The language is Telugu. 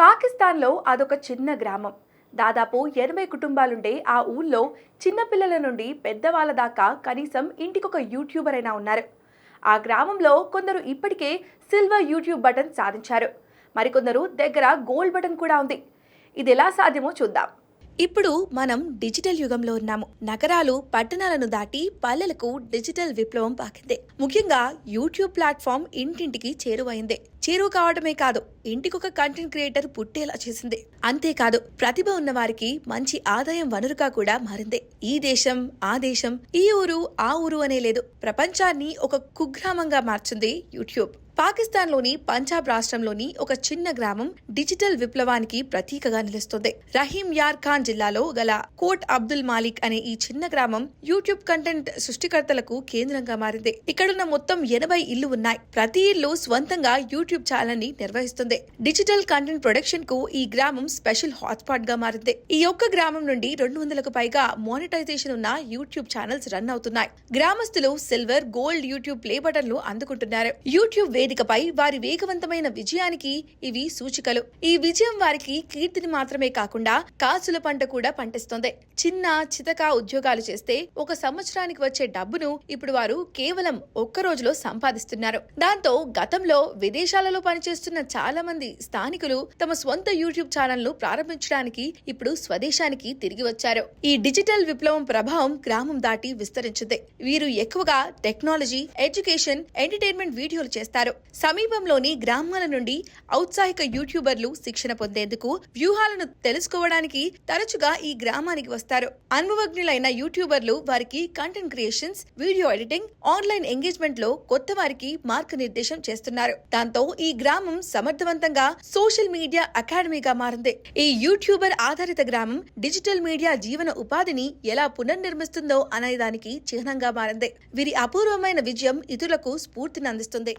పాకిస్తాన్లో అదొక చిన్న గ్రామం. దాదాపు 80 కుటుంబాలుండే ఆ ఊళ్ళో చిన్నపిల్లల నుండి పెద్దవాళ్ళ దాకా కనీసం ఇంటికొక యూట్యూబర్ అయినా ఉన్నారు. ఆ గ్రామంలో కొందరు ఇప్పటికే సిల్వర్ యూట్యూబ్ బటన్ సాధించారు. మరికొందరు దగ్గర గోల్డ్ బటన్ కూడా ఉంది. ఇది ఎలా సాధ్యమో చూద్దాం. ఇప్పుడు మనం డిజిటల్ యుగంలో ఉన్నాము. నగరాలు పట్టణాలను దాటి పల్లెలకు డిజిటల్ విప్లవం పాకింది. ముఖ్యంగా యూట్యూబ్ ప్లాట్ఫామ్ ఇంటింటికి చేరువైంది. చేరువ కావడమే కాదు, ఇంటికొక కంటెంట్ క్రియేటర్ పుట్టేలా చేసింది. అంతేకాదు, ప్రతిభ ఉన్న వారికి మంచి ఆదాయం వనరుగా కూడా మారింది. ఈ దేశం ఆ దేశం, ఈ ఊరు ఆ ఊరు అనే లేదు, ప్రపంచాన్ని ఒక కుగ్రామంగా మార్చింది యూట్యూబ్. పాకిస్తాన్లోని పంజాబ్ రాష్ట్రంలోని ఒక చిన్న గ్రామం డిజిటల్ విప్లవానికి ప్రతీకగా నిలుస్తుంది. రహీం యార్ ఖాన్ జిల్లాలో గల కోట్ అబ్దుల్ మాలిక్ అనే ఈ చిన్న గ్రామం యూట్యూబ్ కంటెంట్ సృష్టికర్తలకు కేంద్రంగా మారింది. ఇక్కడున్న మొత్తం 80 ఇళ్లు ఉన్నాయి. ప్రతి ఇల్లు స్వంతంగా యూట్యూబ్ ఛానల్ ని నిర్వహిస్తుంది. డిజిటల్ కంటెంట్ ప్రొడక్షన్ కు ఈ గ్రామం స్పెషల్ హాట్స్పాట్ గా మారింది. ఈ ఒక్క గ్రామం నుండి 200కు పైగా మానిటైజేషన్ ఉన్న యూట్యూబ్ ఛానల్స్ రన్ అవుతున్నాయి. గ్రామస్తులు సిల్వర్, గోల్డ్ యూట్యూబ్ ప్లే బటన్లు అందుకుంటున్నారు. యూట్యూబ్ వేదికపై వారి వేగవంతమైన విజయానికి ఇవి సూచికలు. ఈ విజయం వారికి కీర్తిని మాత్రమే కాకుండా కాసుల పంట కూడా పండిస్తోంది. చిన్న చితక ఉద్యోగాలు చేస్తే ఒక సంవత్సరానికి వచ్చే డబ్బును ఇప్పుడు వారు కేవలం ఒక్క రోజులో సంపాదిస్తున్నారు. దాంతో గతంలో విదేశాలలో పనిచేస్తున్న చాలా మంది స్థానికులు తమ స్వంత యూట్యూబ్ ఛానల్ ను ప్రారంభించడానికి ఇప్పుడు స్వదేశానికి తిరిగి వచ్చారు. ఈ డిజిటల్ విప్లవం ప్రభావం గ్రామం దాటి విస్తరించింది. వీరు ఎక్కువగా టెక్నాలజీ, ఎడ్యుకేషన్, ఎంటర్టైన్మెంట్ వీడియోలు చేస్తారు. సమీపంలోని గ్రామాల నుండి ఔత్సాహిక యూట్యూబర్లు శిక్షణ పొందేందుకు, వ్యూహాలను తెలుసుకోవడానికి తరచుగా ఈ గ్రామానికి వస్తారు. అనుభవజ్ఞులైన యూట్యూబర్లు వారికి content creations, video editing, online engagement లో కొత్త వారికి మార్గనిర్దేశం చేస్తున్నారు. దాంతో ఈ గ్రామం సమర్థవంతంగా సోషల్ మీడియా అకాడమీగా మారింది. ఈ యూట్యూబర్ ఆధారిత గ్రామం డిజిటల్ మీడియా జీవన ఉపాధిని ఎలా పునర్నిర్మిస్తుందో అనే దానికి చిహ్నంగా మారింది. వీరి అపూర్వమైన విజయం ఇతరులకు స్ఫూర్తిని అందిస్తుంది.